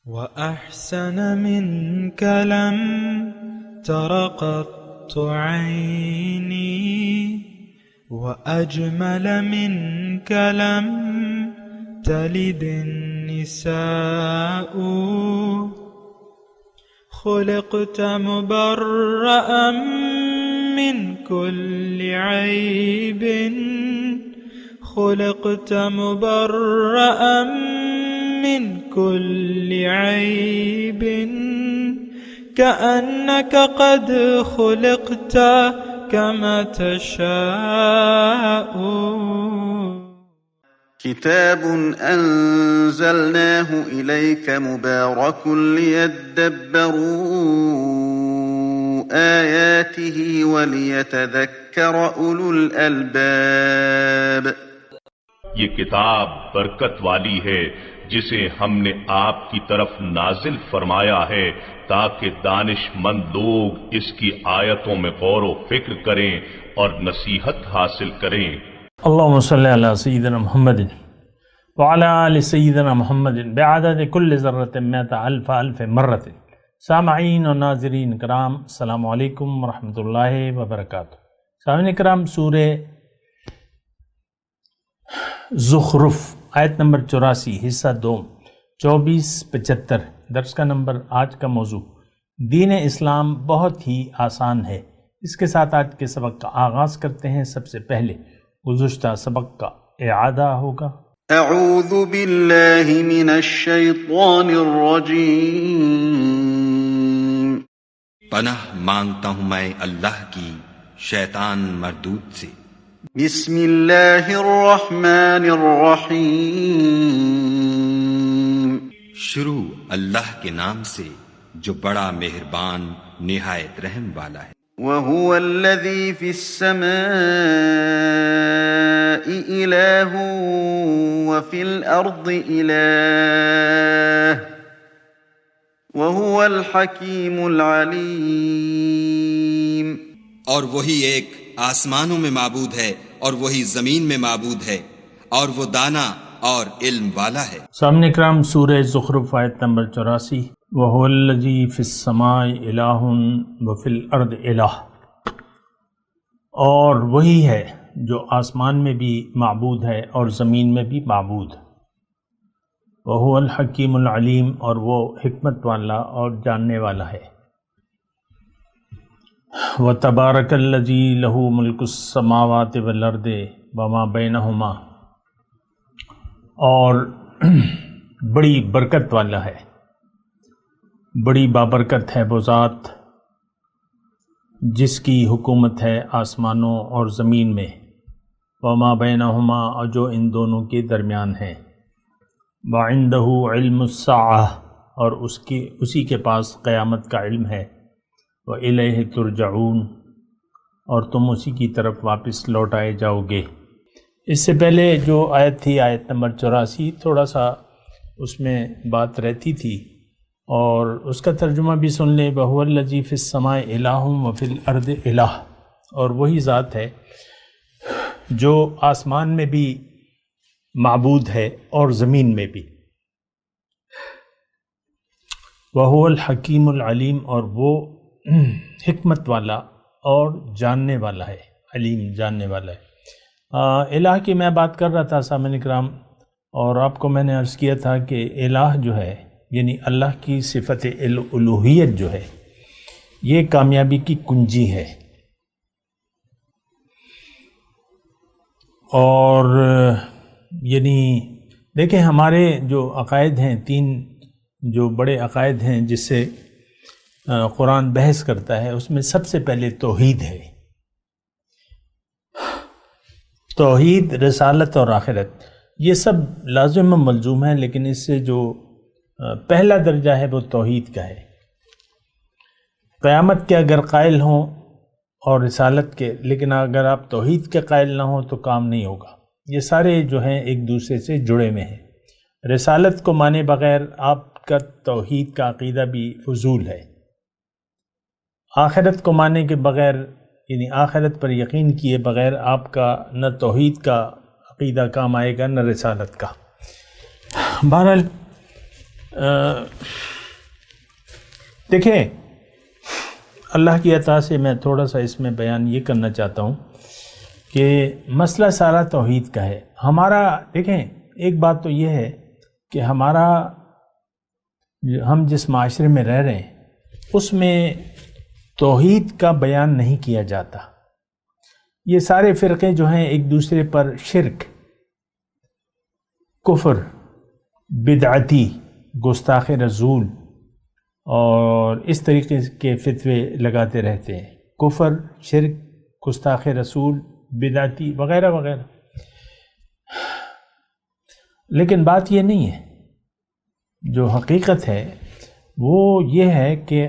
وأحسن منك لم تر قط عيني وأجمل منك لم تلد النساء خلقت مبرأ من كل عيب خلقت مبرأ من كل عيب كأنك قد خلقت كما تشاء. كتاب أنزلناه إليك مبارك ليدبروا آياته وليتذكر أولو الألباب. یہ کتاب برکت والی ہے جسے ہم نے آپ کی طرف نازل فرمایا ہے تاکہ دانش مند لوگ اس کی آیتوں میں غور و فکر کریں اور نصیحت حاصل کریں. اللهم صل على سيدنا محمد وعلى آل سيدنا محمد بعدد كل ذرة مئة ألف مرة. سامعین و ناظرین کرام، السلام علیکم ورحمۃ اللہ وبرکاتہ. سامعین کرام، سورہ زخرف آیت نمبر 84 حصہ 2 24-75 درس کا نمبر. آج کا موضوع دین اسلام بہت ہی آسان ہے. اس کے ساتھ آج کے سبق کا آغاز کرتے ہیں. سب سے پہلے گزشتہ سبق کا اعادہ ہوگا. اعوذ باللہ من الشیطان الرجیم. پناہ مانگتا ہوں میں اللہ کی شیطان مردود سے. بسم اللہ الرحمن الرحیم. شروع اللہ کے نام سے جو بڑا مہربان نہایت رحم والا ہے. وَهُوَ الَّذِي فِي السَّمَاءِ إِلَٰهٌ وَفِي الْأَرْضِ إِلَٰهٌ وَهُوَ الْحَكِيمُ الْعَلِيمُ. اور وہی ایک آسمانوں میں معبود ہے اور وہی زمین میں معبود ہے اور وہ دانا اور علم والا ہے. سامنے کرام، سورہ زخرف آیت نمبر 84. وَهُوَ الَّذِي فِي السَّمَاءِ إِلَٰهٌ وَفِي الْأَرْضِ إِلَٰهٌ. اور وہی ہے جو آسمان میں بھی معبود ہے اور زمین میں بھی معبود. وَهُوَ الْحَكِيمُ الْعَلِيمُ. اور وہ حکمت والا اور جاننے والا ہے. وَتَبَارَكَ الَّذِي لَهُ مُلْكُ السَّمَاوَاتِ وَالْأَرْضِ وَمَا بَيْنَهُمَا. اور بڑی برکت والا ہے، بڑی بابرکت ہے وہ ذات جس کی حکومت ہے آسمانوں اور زمین میں. وما بینہما، اور جو ان دونوں کے درمیان ہے. وعندہ علم الساعہ، اور اسی کے پاس قیامت کا علم ہے. وإلیہ ترجعون، اور تم اسی کی طرف واپس لوٹائے جاؤ گے. اس سے پہلے جو آیت تھی، آیت نمبر 84، تھوڑا سا اس میں بات رہتی تھی اور اس کا ترجمہ بھی سن لیں. وَهُوَ الَّذِي فِي السَّمَاءِ إِلَٰهٌ وَفِي الْأَرْضِ إِلَٰهٌ. اور وہی ذات ہے جو آسمان میں بھی معبود ہے اور زمین میں بھی. وَهُوَ الْحَكِيمُ الْعَلِيمُ. اور وہ حکمت والا اور جاننے والا ہے، علیم جاننے والا ہے. الہ کی میں بات کر رہا تھا سامعین کرام، اور آپ کو میں نے عرض کیا تھا کہ الہ جو ہے یعنی اللہ کی صفت الوہیت جو ہے یہ کامیابی کی کنجی ہے. اور یعنی دیکھیں ہمارے جو عقائد ہیں، 3 جو بڑے عقائد ہیں جس سے قرآن بحث کرتا ہے، اس میں سب سے پہلے توحید ہے. توحید، رسالت اور آخرت، یہ سب لازم و ملزوم ہیں، لیکن اس سے جو پہلا درجہ ہے وہ توحید کا ہے. قیامت کے اگر قائل ہوں اور رسالت کے، لیکن اگر آپ توحید کے قائل نہ ہوں تو کام نہیں ہوگا. یہ سارے جو ہیں ایک دوسرے سے جڑے ہوئے ہیں. رسالت کو مانے بغیر آپ کا توحید کا عقیدہ بھی فضول ہے. آخرت کو ماننے کے بغیر، یعنی آخرت پر یقین کیے بغیر، آپ کا نہ توحید کا عقیدہ کام آئے گا نہ رسالت کا. بہرحال دیکھیں، اللہ کی عطا سے میں تھوڑا سا اس میں بیان یہ کرنا چاہتا ہوں کہ مسئلہ سارا توحید کا ہے ہمارا. دیکھیں، ایک بات تو یہ ہے کہ ہم جس معاشرے میں رہ رہے ہیں اس میں توحید کا بیان نہیں کیا جاتا. یہ سارے فرقے جو ہیں ایک دوسرے پر شرک، کفر، بدعتی، گستاخ رسول اور اس طریقے کے فتوے لگاتے رہتے ہیں. کفر، شرک، گستاخ رسول، بدعتی وغیرہ وغیرہ. لیکن بات یہ نہیں ہے، جو حقیقت ہے وہ یہ ہے کہ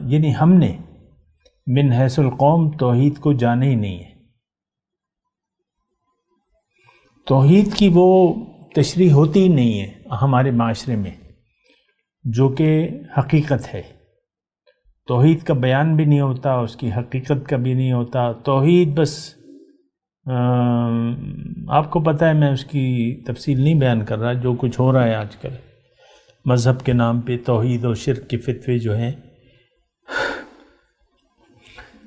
یعنی ہم نے من حیث القوم توحید کو جانا ہی نہیں ہے. توحید کی وہ تشریح ہوتی ہی نہیں ہے ہمارے معاشرے میں جو کہ حقیقت ہے. توحید کا بیان بھی نہیں ہوتا، اس کی حقیقت کا بھی نہیں ہوتا. توحید بس آپ کو پتہ ہے، میں اس کی تفصیل نہیں بیان کر رہا. جو کچھ ہو رہا ہے آج کل مذہب کے نام پہ توحید اور شرک کے فتوے جو ہیں.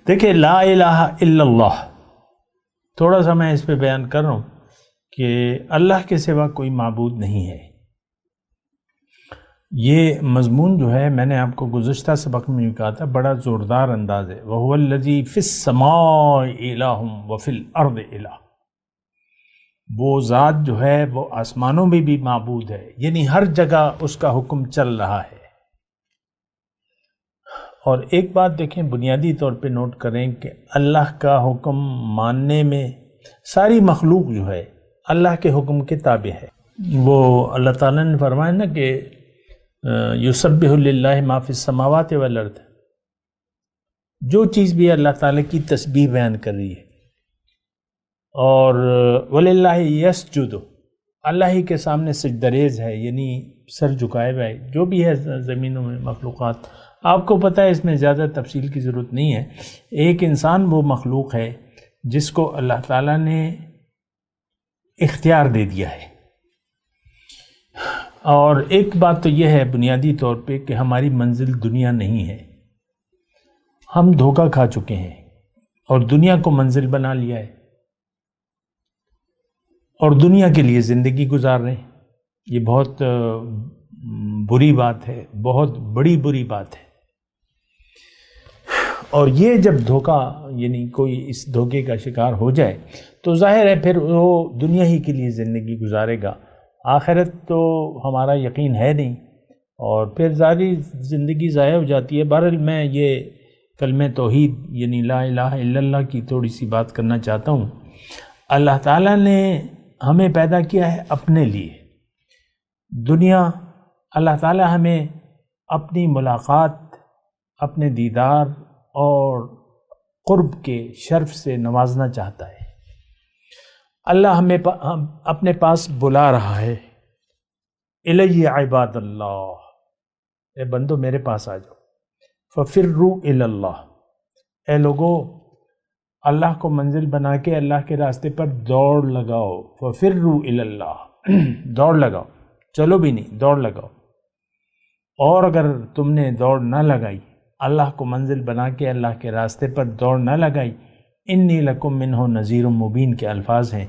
دیکھیں، لا الہ الا اللہ، تھوڑا سا میں اس پہ بیان کر رہا ہوں کہ اللہ کے سوا کوئی معبود نہیں ہے. یہ مضمون جو ہے میں نے آپ کو گزشتہ سبق میں کہا تھا، بڑا زوردار انداز ہے. وَهُوَ الَّذِي فِي السَّمَاءِ إِلَٰهٌ وَفِي الْأَرْضِ إِلَٰهٌ. وہ ذات جو ہے وہ آسمانوں میں بھی معبود ہے، یعنی ہر جگہ اس کا حکم چل رہا ہے. اور ایک بات دیکھیں، بنیادی طور پہ نوٹ کریں کہ اللہ کا حکم ماننے میں ساری مخلوق جو ہے اللہ کے حکم کے تابع ہے. وہ اللہ تعالیٰ نے فرمایا نا کہ یسبح للہ ما فی السماوات والارض، جو چیز بھی اللہ تعالیٰ کی تسبیح بیان کر رہی ہے. اور وللہ یسجد، اللہ ہی کے سامنے سجدہ ریز ہے، یعنی سر جھکائے ہوئے جو بھی ہے زمینوں میں مخلوقات. آپ کو پتہ ہے اس میں زیادہ تفصیل کی ضرورت نہیں ہے. ایک انسان وہ مخلوق ہے جس کو اللہ تعالیٰ نے اختیار دے دیا ہے. اور ایک بات تو یہ ہے بنیادی طور پہ کہ ہماری منزل دنیا نہیں ہے. ہم دھوکہ کھا چکے ہیں اور دنیا کو منزل بنا لیا ہے اور دنیا کے لیے زندگی گزار رہے ہیں. یہ بہت بری بات ہے، بہت بری بات ہے. اور یہ جب دھوکہ، یعنی کوئی اس دھوکے کا شکار ہو جائے تو ظاہر ہے پھر وہ دنیا ہی کے لیے زندگی گزارے گا. آخرت تو ہمارا یقین ہے نہیں اور پھر ساری زندگی ضائع ہو جاتی ہے. بہرحال میں یہ کلمہ توحید یعنی لا الہ الا اللہ کی تھوڑی سی بات کرنا چاہتا ہوں. اللہ تعالیٰ نے ہمیں پیدا کیا ہے اپنے لیے. دنیا اللہ تعالیٰ ہمیں اپنی ملاقات، اپنے دیدار اور قرب کے شرف سے نوازنا چاہتا ہے. اللہ ہمیں اپنے پاس بلا رہا ہے، الی عباد اللہ، اے بندو میرے پاس آ جاؤ. ففروا الی اللہ، اے لوگو اللہ کو منزل بنا کے اللہ کے راستے پر دوڑ لگاؤ. ففروا الی اللہ، دوڑ لگاؤ، چلو بھی نہیں، دوڑ لگاؤ. اور اگر تم نے دوڑ نہ لگائی، اللہ کو منزل بنا کے اللہ کے راستے پر دوڑ نہ لگائی، انی لکم منہ نذیر مبین کے الفاظ ہیں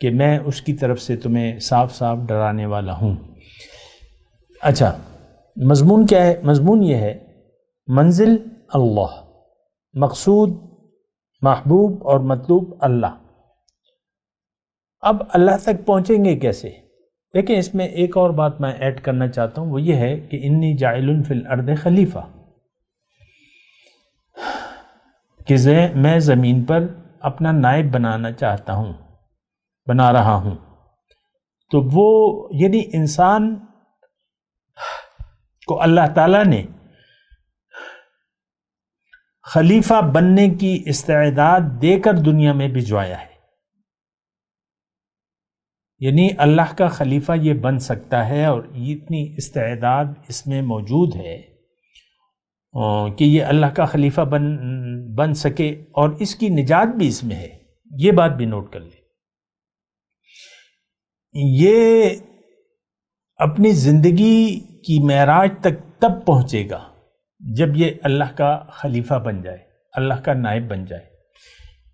کہ میں اس کی طرف سے تمہیں صاف صاف ڈرانے والا ہوں. اچھا، مضمون کیا ہے؟ مضمون یہ ہے منزل اللہ، مقصود، محبوب اور مطلوب اللہ. اب اللہ تک پہنچیں گے کیسے؟ دیکھیں، اس میں ایک اور بات میں ایڈ کرنا چاہتا ہوں، وہ یہ ہے کہ انی جاعل فی الارض خلیفہ، کہ میں زمین پر اپنا نائب بنانا چاہتا ہوں، بنا رہا ہوں. تو وہ یعنی انسان کو اللہ تعالیٰ نے خلیفہ بننے کی استعداد دے کر دنیا میں بھجوایا ہے. یعنی اللہ کا خلیفہ یہ بن سکتا ہے اور اتنی استعداد اس میں موجود ہے کہ یہ اللہ کا خلیفہ بن سکے، اور اس کی نجات بھی اس میں ہے. یہ بات بھی نوٹ کر لیں. یہ اپنی زندگی کی معراج تک تب پہنچے گا جب یہ اللہ کا خلیفہ بن جائے، اللہ کا نائب بن جائے۔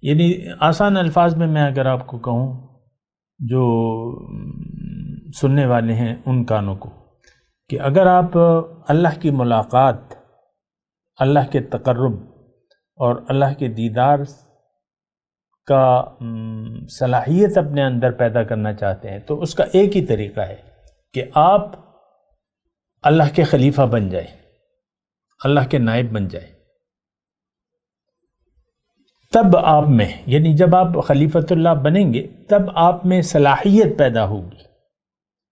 یعنی آسان الفاظ میں اگر آپ کو کہوں، جو سننے والے ہیں ان کانوں کو، کہ اگر آپ اللہ کی ملاقات، اللہ کے تقرب اور اللہ کے دیدار کا صلاحیت اپنے اندر پیدا کرنا چاہتے ہیں تو اس کا ایک ہی طریقہ ہے کہ آپ اللہ کے خلیفہ بن جائیں، اللہ کے نائب بن جائیں۔ تب آپ میں، یعنی جب آپ خلیفۃ اللہ بنیں گے تب آپ میں صلاحیت پیدا ہوگی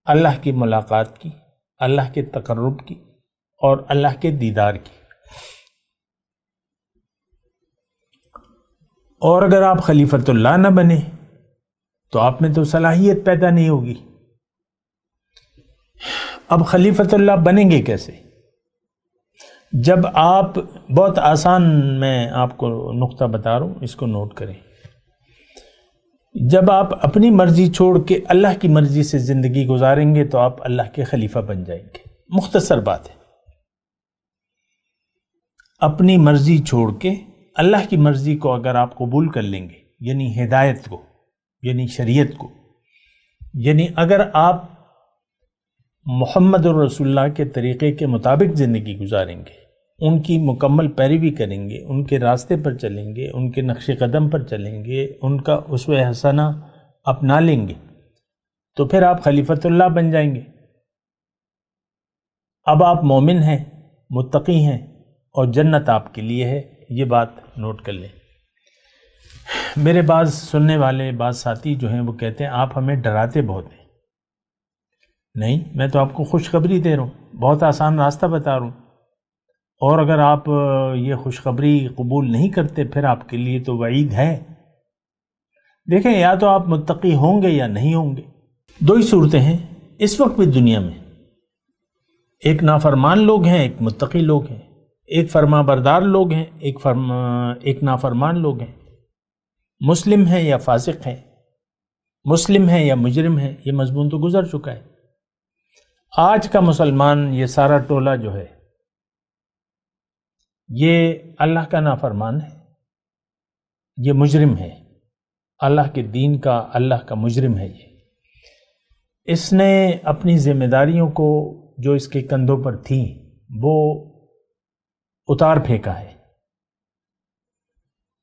اللہ کی ملاقات کی، اللہ کے تقرب کی اور اللہ کے دیدار کی۔ اور اگر آپ خلیفۃ اللہ نہ بنے تو آپ میں تو صلاحیت پیدا نہیں ہوگی۔ اب خلیفۃ اللہ بنیں گے کیسے؟ جب آپ، بہت آسان میں آپ کو نقطہ بتا رہا ہوں، اس کو نوٹ کریں۔ جب آپ اپنی مرضی چھوڑ کے اللہ کی مرضی سے زندگی گزاریں گے تو آپ اللہ کے خلیفہ بن جائیں گے۔ مختصر بات ہے، اپنی مرضی چھوڑ کے اللہ کی مرضی کو اگر آپ قبول کر لیں گے، یعنی ہدایت کو، یعنی شریعت کو، یعنی اگر آپ محمد الرسول اللہ کے طریقے کے مطابق زندگی گزاریں گے، ان کی مکمل پیروی کریں گے، ان کے راستے پر چلیں گے، ان کے نقش قدم پر چلیں گے، ان کا اسوہ حسنہ اپنا لیں گے، تو پھر آپ خلیفۃ اللہ بن جائیں گے۔ اب آپ مومن ہیں، متقی ہیں، اور جنت آپ کے لیے ہے، یہ بات نوٹ کر لیں۔ میرے بعض سننے والے، بعض ساتھی جو ہیں وہ کہتے ہیں آپ ہمیں ڈراتے بہت ہیں۔ نہیں، میں تو آپ کو خوشخبری دے رہا ہوں، بہت آسان راستہ بتا رہا ہوں، اور اگر آپ یہ خوشخبری قبول نہیں کرتے پھر آپ کے لیے تو وعید ہے۔ دیکھیں، یا تو آپ متقی ہوں گے یا نہیں ہوں گے۔ دو ہی صورتیں ہیں اس وقت بھی دنیا میں، ایک نافرمان لوگ ہیں، ایک متقی لوگ ہیں، ایک فرما بردار لوگ ہیں، ایک نافرمان لوگ ہیں، مسلم ہیں یا فاسق ہیں، مسلم ہیں یا مجرم ہیں، یہ مضمون تو گزر چکا ہے۔ آج کا مسلمان، یہ سارا ٹولہ جو ہے، یہ اللہ کا نافرمان ہے، یہ مجرم ہے، اللہ کے دین کا، اللہ کا مجرم ہے۔ یہ اس نے اپنی ذمہ داریوں کو جو اس کے کندھوں پر تھیں وہ اتار پھینکا ہے۔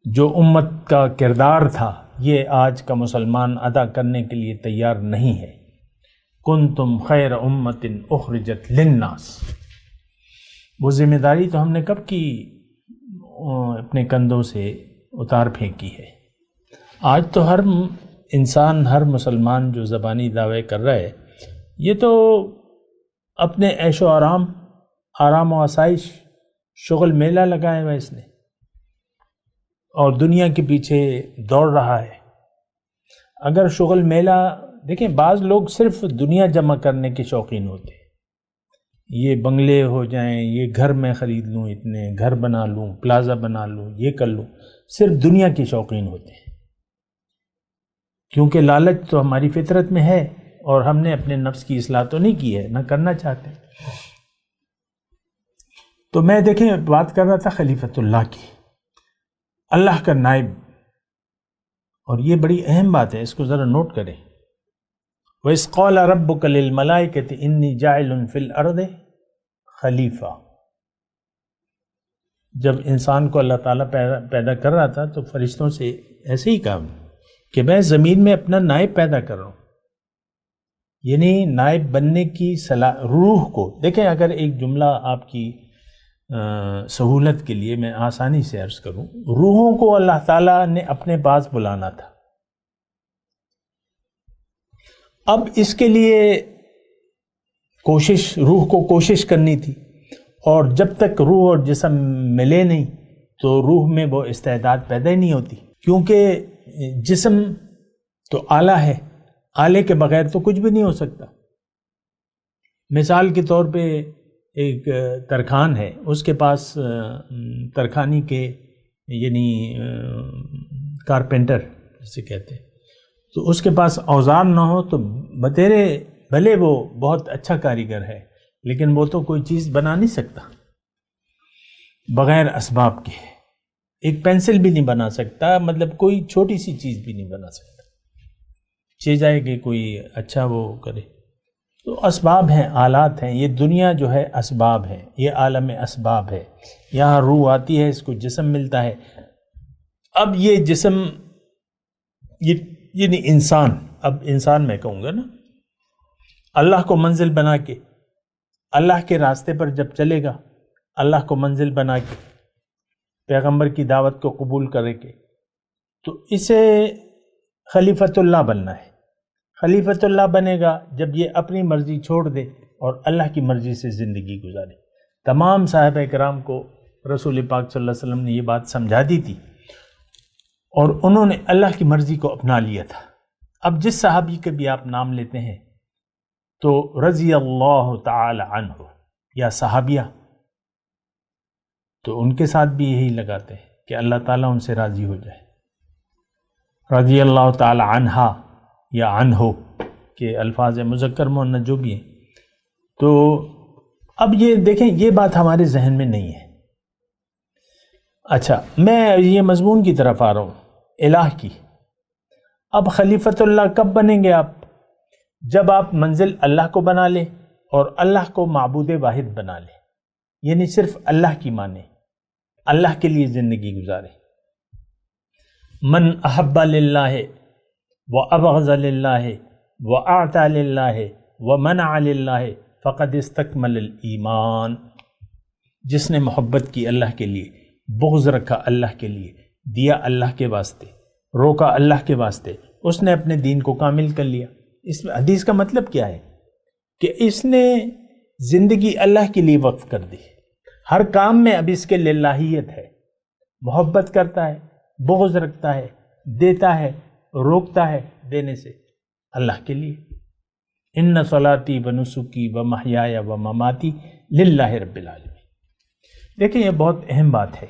جو امت کا کردار تھا یہ آج کا مسلمان ادا کرنے کے لیے تیار نہیں ہے۔ کنتم خیر امت اخرجت للناس، وہ ذمہ داری تو ہم نے کب کی اپنے کندھوں سے اتار پھینکی ہے۔ آج تو ہر انسان، ہر مسلمان جو زبانی دعوے کر رہا ہے، یہ تو اپنے عیش و آرام و آسائش، شغل میلہ لگایا ہوا اس نے، اور دنیا کے پیچھے دوڑ رہا ہے۔ اگر شغل میلہ، دیکھیں بعض لوگ صرف دنیا جمع کرنے کے شوقین ہوتے ہیں، یہ بنگلے ہو جائیں، یہ گھر میں خرید لوں، اتنے گھر بنا لوں، پلازا بنا لوں، یہ کر لوں، صرف دنیا کے شوقین ہوتے ہیں، کیونکہ لالچ تو ہماری فطرت میں ہے اور ہم نے اپنے نفس کی اصلاح تو نہیں کی ہے، نہ کرنا چاہتے۔ تو میں دیکھیں بات کر رہا تھا خلیفۃ اللہ کی، اللہ کا نائب، اور یہ بڑی اہم بات ہے، اس کو ذرا نوٹ کریں۔ وَإِذْ قَالَ رَبُّكَ لِلْمَلَائِكَةِ إِنِّي جَاعِلٌ فِي الْأَرْضِ خلیفہ، جب انسان کو اللہ تعالیٰ پیدا کر رہا تھا تو فرشتوں سے ایسے ہی کہا کہ میں زمین میں اپنا نائب پیدا کر رہا ہوں، یعنی نائب بننے کی روح کو۔ دیکھیں، اگر ایک جملہ آپ کی سہولت کے لیے میں آسانی سے عرض کروں، روحوں کو اللہ تعالیٰ نے اپنے پاس بلانا تھا۔ اب اس کے لیے روح کو کوشش کرنی تھی، اور جب تک روح اور جسم ملے نہیں تو روح میں وہ استعداد پیدا ہی نہیں ہوتی، کیونکہ جسم تو آلہ ہے، آلے کے بغیر تو کچھ بھی نہیں ہو سکتا۔ مثال کے طور پہ ایک ترکھان ہے، اس کے پاس ترکھانی کے یعنی کارپینٹر جسے کہتے ہیں، تو اس کے پاس اوزار نہ ہو تو بھلے وہ بہت اچھا کاریگر ہے، لیکن وہ تو کوئی چیز بنا نہیں سکتا بغیر اسباب کے. ایک پینسل بھی نہیں بنا سکتا، مطلب کوئی چھوٹی سی چیز بھی نہیں بنا سکتا. چاہے جائے کہ کوئی اچھا وہ کرے. تو اسباب ہیں، آلات ہیں. یہ دنیا جو ہے اسباب ہے، یہ عالم اسباب ہے. یہاں روح آتی ہے، اس کو جسم ملتا ہے. اب یہ جسم یعنی انسان، اب انسان میں کہوں گا نا، اللہ کو منزل بنا کے، اللہ کے راستے پر جب چلے گا، اللہ کو منزل بنا کے، پیغمبر کی دعوت کو قبول کرے کے، تو اسے خلیفۃ اللہ بننا ہے. خلیفۃ اللہ بنے گا جب یہ اپنی مرضی چھوڑ دے اور اللہ کی مرضی سے زندگی گزارے. تمام صحابہ کرام کو رسول پاک صلی اللہ علیہ وسلم نے یہ بات سمجھا دی تھی اور انہوں نے اللہ کی مرضی کو اپنا لیا تھا. اب جس صحابی کا بھی آپ نام لیتے ہیں تو رضی اللہ تعالی عنہ یا صحابیہ، تو ان کے ساتھ بھی یہی لگاتے ہیں کہ اللہ تعالیٰ ان سے راضی ہو جائے. رضی اللہ تعالی عنہا یا عنہ کے الفاظ مذکر مؤنث جو بھی ہیں. تو اب یہ دیکھیں، یہ بات ہمارے ذہن میں نہیں ہے. اچھا، میں یہ مضمون کی طرف آ رہا ہوں، الہ کی. اب خلیفۃ اللہ کب بنیں گے آپ؟ جب آپ منزل اللہ کو بنا لیں اور اللہ کو معبود واحد بنا لیں، یعنی صرف اللہ کی مانیں، اللہ کے لیے زندگی گزاریں. من احب للہ وابغض للہ واعطى للہ ومنع للہ فقد استکمل الایمان. جس نے محبت کی اللہ کے لیے، بغض رکھا اللہ کے لیے، دیا اللہ کے واسطے، روکا اللہ کے واسطے، اس نے اپنے دین کو کامل کر لیا. اس میں حدیث کا مطلب کیا ہے کہ اس نے زندگی اللہ کے لیے وقف کر دی. ہر کام میں اب اس کے للہیت ہے، محبت کرتا ہے، بغض رکھتا ہے، دیتا ہے، روکتا ہے دینے سے اللہ کے لیے. ان صلاتی و نسکی و محیای و مماتی للہ رب العالمین. دیکھیں، یہ بہت اہم بات ہے،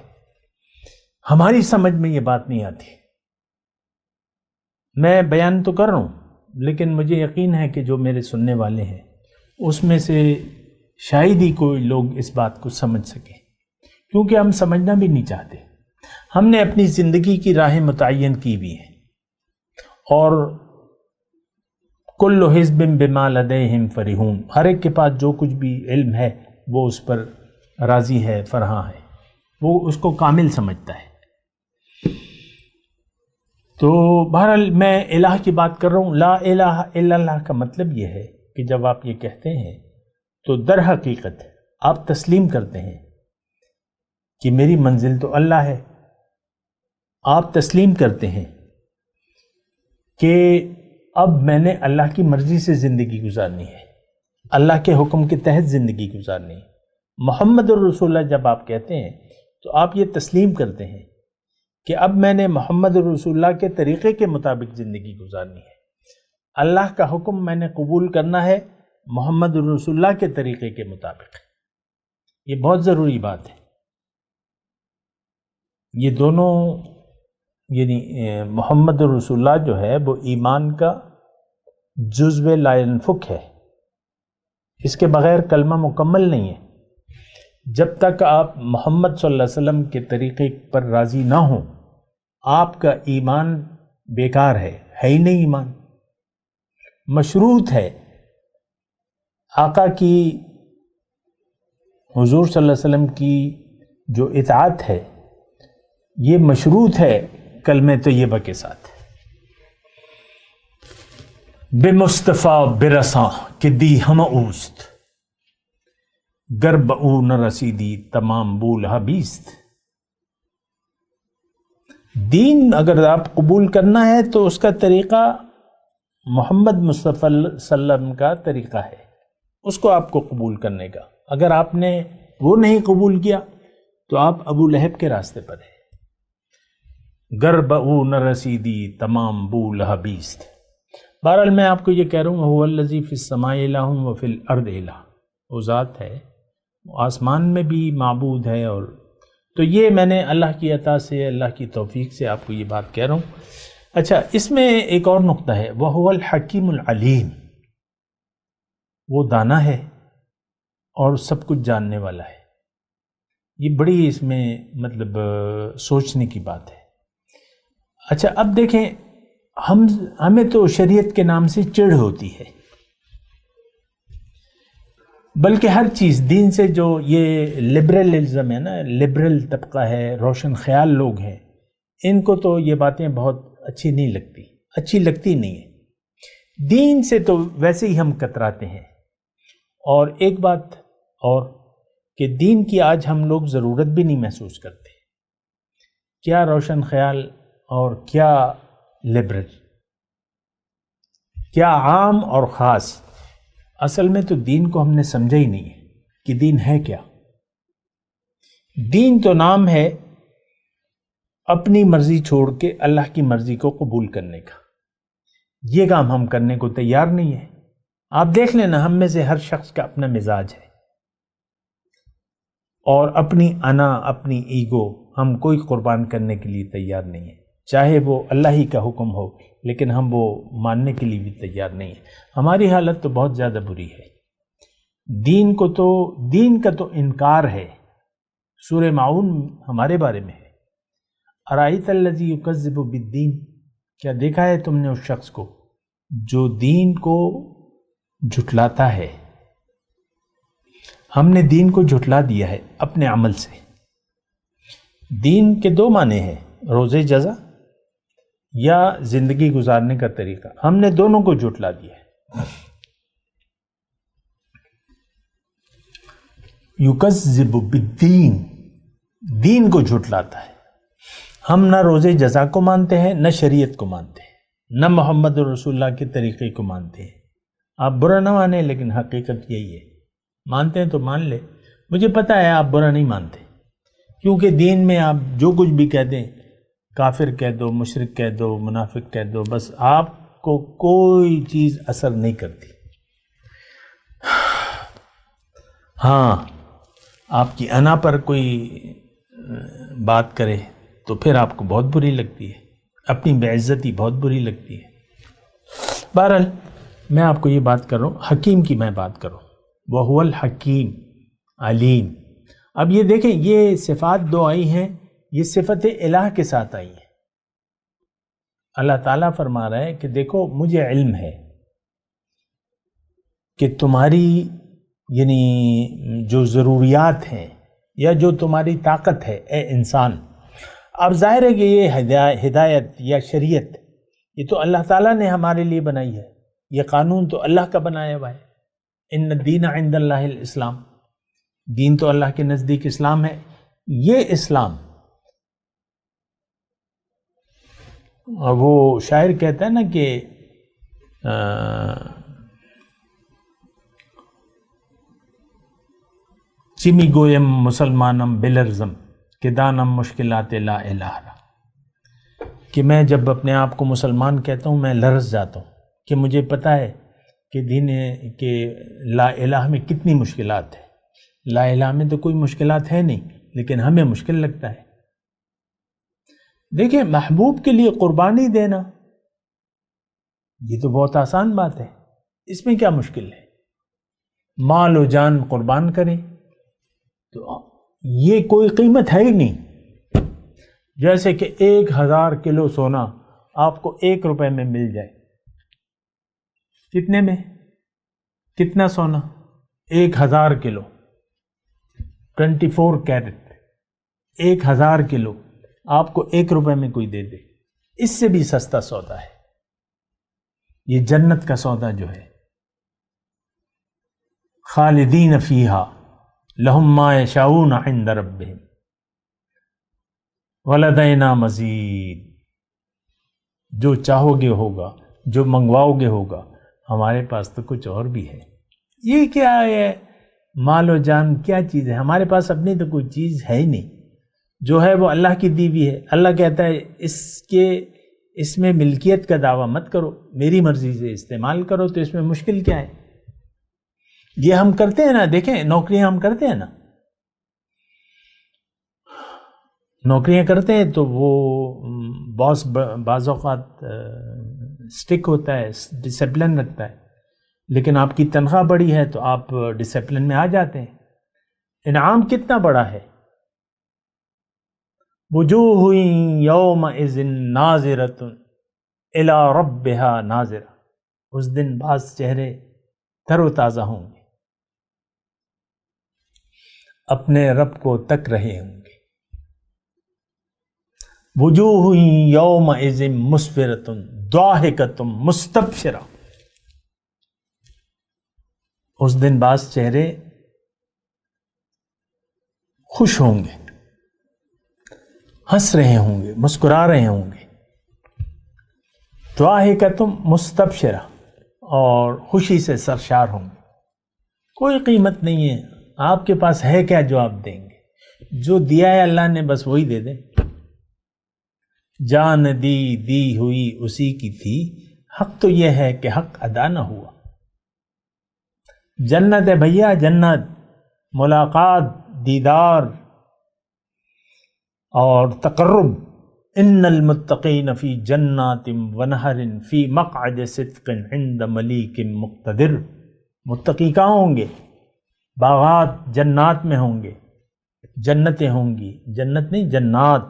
ہماری سمجھ میں یہ بات نہیں آتی. میں بیان تو کر رہا ہوں لیکن مجھے یقین ہے کہ جو میرے سننے والے ہیں اس میں سے شاید ہی کوئی لوگ اس بات کو سمجھ سکیں، کیونکہ ہم سمجھنا بھی نہیں چاہتے. ہم نے اپنی زندگی کی راہیں متعین کی بھی ہیں، اور کل حزب بما لدیہم فرحون، ہر ایک کے پاس جو کچھ بھی علم ہے وہ اس پر راضی ہے، فرحاں ہے، وہ اس کو کامل سمجھتا ہے. تو بہرحال میں الہ کی بات کر رہا ہوں. لا الہ الا اللہ کا مطلب یہ ہے کہ جب آپ یہ کہتے ہیں تو در حقیقت آپ تسلیم کرتے ہیں کہ میری منزل تو اللہ ہے. آپ تسلیم کرتے ہیں کہ اب میں نے اللہ کی مرضی سے زندگی گزارنی ہے، اللہ کے حکم کے تحت زندگی گزارنی ہے. محمد الرسول اللہ جب آپ کہتے ہیں تو آپ یہ تسلیم کرتے ہیں کہ اب میں نے محمد الرسول اللہ کے طریقے کے مطابق زندگی گزارنی ہے. اللہ کا حکم میں نے قبول کرنا ہے محمد الرسول اللہ کے طریقے کے مطابق. یہ بہت ضروری بات ہے. یہ دونوں یعنی محمد الرسول اللہ جو ہے وہ ایمان کا جزو لا ينفک ہے، اس کے بغیر کلمہ مکمل نہیں ہے. جب تک آپ محمد صلی اللہ علیہ وسلم کے طریقے پر راضی نہ ہوں آپ کا ایمان بیکار ہے ہی نہیں. ایمان مشروط ہے. آقا کی، حضور صلی اللہ علیہ وسلم کی جو اطاعت ہے یہ مشروط ہے کلمہ طیبہ کے ساتھ. بے مصطفیٰ برساں کہ دی ہم اوست، گرب او نہ رسیدی تمام بول حبیست. دین اگر آپ قبول کرنا ہے تو اس کا طریقہ محمد مصطفیٰ صلی اللہ علیہ وسلم کا طریقہ ہے، اس کو آپ کو قبول کرنے کا. اگر آپ نے وہ نہیں قبول کیا تو آپ ابو لہب کے راستے پر ہیں. گرب او نہ رسیدی تمام بول حبیست. بہرحال میں آپ کو یہ کہہ رہا ہوں هو الذی فی السماء الہ و فی الارض الہ، وہ ذات ہے، آسمان میں بھی معبود ہے. اور تو یہ میں نے اللہ کی عطا سے، اللہ کی توفیق سے آپ کو یہ بات کہہ رہا ہوں. اچھا، اس میں ایک اور نقطہ ہے، وَهُوَ الْحَكِيمُ الْعَلِيمُ، وہ دانا ہے اور سب کچھ جاننے والا ہے. یہ بڑی اس میں مطلب سوچنے کی بات ہے. اچھا اب دیکھیں، ہمیں تو شریعت کے نام سے چڑ ہوتی ہے، بلکہ ہر چیز دین سے جو یہ لبرلزم ہے نا، لبرل طبقہ ہے، روشن خیال لوگ ہیں، ان کو تو یہ باتیں بہت اچھی نہیں لگتی، اچھی لگتی نہیں ہے. دین سے تو ویسے ہی ہم کتراتے ہیں. اور ایک بات اور کہ دین کی آج ہم لوگ ضرورت بھی نہیں محسوس کرتے. کیا روشن خیال اور کیا لبرل، کیا عام اور خاص. اصل میں تو دین کو ہم نے سمجھا ہی نہیں ہے کہ دین ہے کیا. دین تو نام ہے اپنی مرضی چھوڑ کے اللہ کی مرضی کو قبول کرنے کا. یہ کام ہم کرنے کو تیار نہیں ہے. آپ دیکھ لینا، ہم میں سے ہر شخص کا اپنا مزاج ہے، اور اپنی انا، اپنی ایگو ہم کوئی قربان کرنے کے لیے تیار نہیں ہے. چاہے وہ اللہ ہی کا حکم ہو، لیکن ہم وہ ماننے کے لیے بھی تیار نہیں ہیں. ہماری حالت تو بہت زیادہ بری ہے. دین کا تو انکار ہے. سورہ معون ہمارے بارے میں ہے. ارائیت الذی یکذب بالدین، کیا دیکھا ہے تم نے اس شخص کو جو دین کو جھٹلاتا ہے. ہم نے دین کو جھٹلا دیا ہے اپنے عمل سے. دین کے دو معنی ہیں، روزے جزا یا زندگی گزارنے کا طریقہ. ہم نے دونوں کو جھٹلا دیا ہے. یکذب بالدین، دین کو جھٹلاتا ہے. ہم نہ روزے جزا کو مانتے ہیں، نہ شریعت کو مانتے ہیں، نہ محمد رسول اللہ کے طریقے کو مانتے ہیں. آپ برا نہ مانیں، لیکن حقیقت یہی ہے. مانتے ہیں تو مان لے. مجھے پتہ ہے آپ برا نہیں مانتے، کیونکہ دین میں آپ جو کچھ بھی کہہ دیں، کافر کہہ دو، مشرک کہہ دو، منافق کہہ دو، بس آپ کو کوئی چیز اثر نہیں کرتی. ہاں، آپ کی انا پر کوئی بات کرے تو پھر آپ کو بہت بری لگتی ہے، اپنی بے عزتی بہت بری لگتی ہے. بہرحال میں آپ کو یہ بات کر رہا ہوں، حکیم کی میں بات کر رہا ہوں. وَهُوَ الْحَكِيمُ علیم. اب یہ دیکھیں، یہ صفات دو آئی ہیں، یہ صفت الہ کے ساتھ آئی ہیں. اللہ تعالیٰ فرما رہا ہے کہ دیکھو مجھے علم ہے کہ تمہاری یعنی جو ضروریات ہیں یا جو تمہاری طاقت ہے اے انسان. اب ظاہر ہے کہ یہ ہدایت یا شریعت یہ تو اللہ تعالیٰ نے ہمارے لیے بنائی ہے. یہ قانون تو اللہ کا بنایا ہوا ہے. ان الدین عند اللہ الاسلام، دین تو اللہ کے نزدیک اسلام ہے. یہ اسلام، اور وہ شاعر کہتا ہے نا کہ چمی گویم مسلمانم بلرزم کہ دانم مشکلات لا الہ، کہ میں جب اپنے آپ کو مسلمان کہتا ہوں میں لرز جاتا ہوں، کہ مجھے پتہ ہے کہ دین کہ لا الہ میں کتنی مشکلات ہے. لا الہ میں تو کوئی مشکلات ہے نہیں، لیکن ہمیں مشکل لگتا ہے. دیکھیں، محبوب کے لیے قربانی دینا یہ تو بہت آسان بات ہے، اس میں کیا مشکل ہے؟ مال و جان قربان کریں تو یہ کوئی قیمت ہے ہی نہیں. جیسے کہ 1000 کلو سونا آپ کو 1 روپے میں مل جائے. کتنے میں؟ کتنا سونا؟ 1000 کلو، 24 کیرٹ، 1000 کلو آپ کو 1 روپے میں کوئی دے دے. اس سے بھی سستا سودا ہے یہ جنت کا سودا جو ہے. خالدین فیہا لہم ما یشاؤون عند ربہم ولدینا مزید. جو چاہو گے ہوگا، جو منگواؤ گے ہوگا، ہمارے پاس تو کچھ اور بھی ہے. یہ کیا ہے؟ مال و جان کیا چیز ہے؟ ہمارے پاس اپنی تو کوئی چیز ہے ہی نہیں. جو ہے وہ اللہ کی دی ہوئی ہے. اللہ کہتا ہے اس میں ملکیت کا دعویٰ مت کرو، میری مرضی سے استعمال کرو. تو اس میں مشکل کیا ہے؟ یہ ہم کرتے ہیں نا. دیکھیں، نوکریاں ہم کرتے ہیں نا، نوکریاں کرتے ہیں تو وہ باس بعض اوقات سٹک ہوتا ہے، ڈسپلن رکھتا ہے. لیکن آپ کی تنخواہ بڑی ہے تو آپ ڈسپلن میں آ جاتے ہیں۔ انعام کتنا بڑا ہے، وجوہ یومئذ ناظرۃ الی ربہا ناظرہ، اس دن بعض چہرے تر و تازہ ہوں گے، اپنے رب کو تک رہے ہوں گے۔ وجوہ یومئذ مسفرۃ ضاحکۃ مستبشرہ، اس دن بعض چہرے خوش ہوں گے، ہنس رہے ہوں گے، مسکرا رہے ہوں گے۔ ضاحکۃ مستبشرہ، اور خوشی سے سرشار ہوں گے۔ کوئی قیمت نہیں ہے، آپ کے پاس ہے کیا جو آپ دیں گے؟ جو دیا ہے اللہ نے بس وہی دے دیں۔ جان دی ہوئی اسی کی تھی، حق تو یہ ہے کہ حق ادا نہ ہوا۔ جنت ہے بھیا، جنت، ملاقات، دیدار اور تقرب۔ ان المتقین فی جنات ونہر فی مقعد صدق عند ملیک مقتدر۔ متقی کہاں ہوں گے؟ باغات جنات میں ہوں گے، جنتیں ہوں گی، جنت نہیں جنات،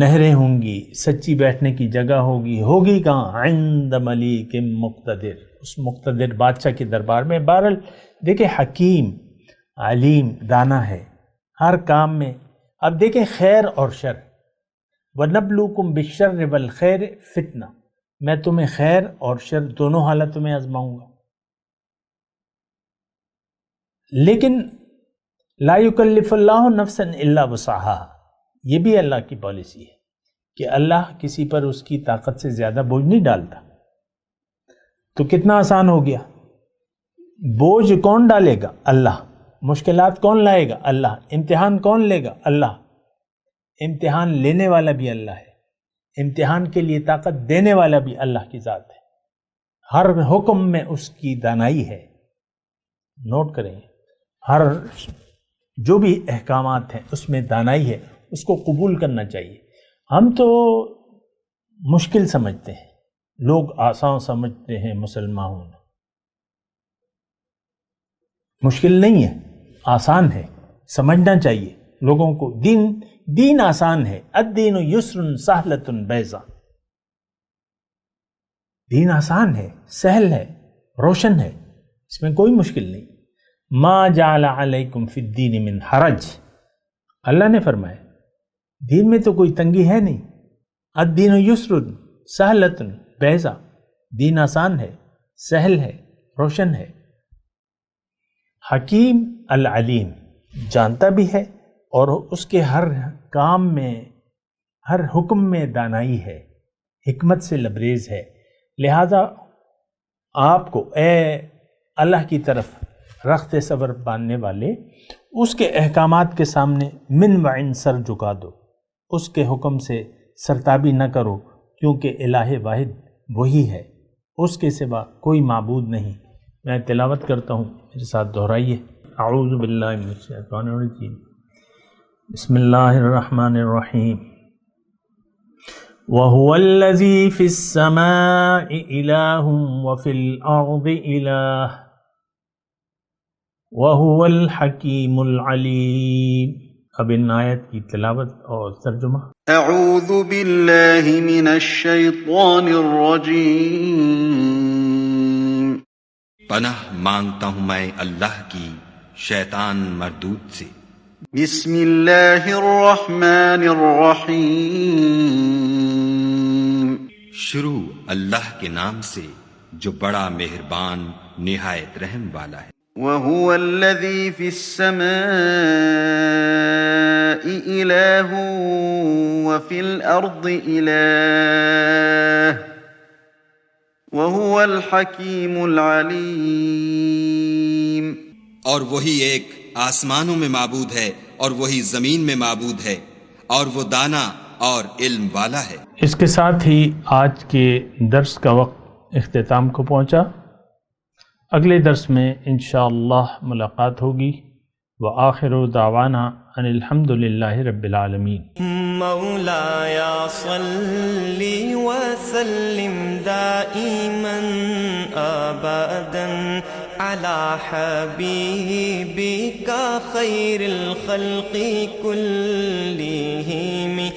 نہریں ہوں گی، سچی بیٹھنے کی جگہ ہوگی کہاں؟ عند ملیک مقتدر، اس مقتدر بادشاہ کے دربار میں۔ بہرحال دیکھیں، حکیم، علیم، دانا ہے ہر کام میں۔ اب دیکھیں خیر اور شر، وَنَبْلُوكُمْ بِالشَّرِّ وَالْخَيْرِ فِتْنَةً، میں تمہیں خیر اور شر دونوں حالتوں میں آزماؤں گا۔ لیکن لا یکلف اللہ نفسا الا وسعها، یہ بھی اللہ کی پالیسی ہے کہ اللہ کسی پر اس کی طاقت سے زیادہ بوجھ نہیں ڈالتا۔ تو کتنا آسان ہو گیا، بوجھ کون ڈالے گا؟ اللہ۔ مشکلات کون لائے گا؟ اللہ۔ امتحان کون لے گا؟ اللہ۔ امتحان لینے والا بھی اللہ ہے، امتحان کے لیے طاقت دینے والا بھی اللہ کی ذات ہے۔ ہر حکم میں اس کی دانائی ہے، نوٹ کریں، ہر جو بھی احکامات ہیں اس میں دانائی ہے، اس کو قبول کرنا چاہیے۔ ہم تو مشکل سمجھتے ہیں، لوگ آسان سمجھتے ہیں مسلمان ہونا۔ مشکل نہیں ہے، آسان ہے، سمجھنا چاہیے لوگوں کو۔ دین آسان ہے، الدین یسر سہلۃ بیضاء، دین آسان ہے، سہل ہے، روشن ہے، اس میں کوئی مشکل نہیں۔ ما جعل علیکم فی الدین من حرج، اللہ نے فرمایا دین میں تو کوئی تنگی ہے نہیں۔ الدین یسر سہلۃ بیضاء، دین آسان ہے، سہل ہے، روشن ہے۔ حکیم العلیم، جانتا بھی ہے اور اس کے ہر کام میں، ہر حکم میں دانائی ہے، حکمت سے لبریز ہے۔ لہذا آپ کو اے اللہ کی طرف رخت صبر باندھنے والے، اس کے احکامات کے سامنے من وعن سر جھکا دو، اس کے حکم سے سرتابی نہ کرو، کیونکہ الہ واحد وہی ہے، اس کے سوا کوئی معبود نہیں۔ میں تلاوت کرتا ہوں، میرے ساتھ دہرائیے۔ اعوذ باللہ من الشیطان الرجیم، بسم اللہ الرحمن الرحیم۔ وَهُوَ الَّذِي فِي السَّمَاءِ إِلَٰهٌ وَفِي الْأَرْضِ إِلَٰهٌ وَهُوَ الْحَكِيمُ الْعَلِيمُ۔ اب ان آیت کی تلاوت اور ترجمہ۔ اعوذ باللہ من الشیطان الرجیم، پناہ مانگتا ہوں میں اللہ کی شیطان مردود سے۔ بسم اللہ الرحمن الرحیم، شروع اللہ کے نام سے جو بڑا مہربان نہایت رحم والا ہے۔ وَهُوَ الَّذِي فِي السَّمَاءِ إِلَٰهٌ وَفِي الْأَرْضِ إِلَٰهٌ وَهُوَ الْحَكِيمُ الْعَلِيمُ۔ اور وہی ایک آسمانوں میں معبود ہے اور وہی زمین میں معبود ہے، اور وہ دانا اور علم والا ہے۔ اس کے ساتھ ہی آج کے درس کا وقت اختتام کو پہنچا۔ اگلے درس میں انشاءاللہ ملاقات ہوگی۔ وآخر دعوانا ان الحمد للہ رب العالمین۔ مولایا صلی وسلم دائما أبدا على حبيبك خير الخلق كلهم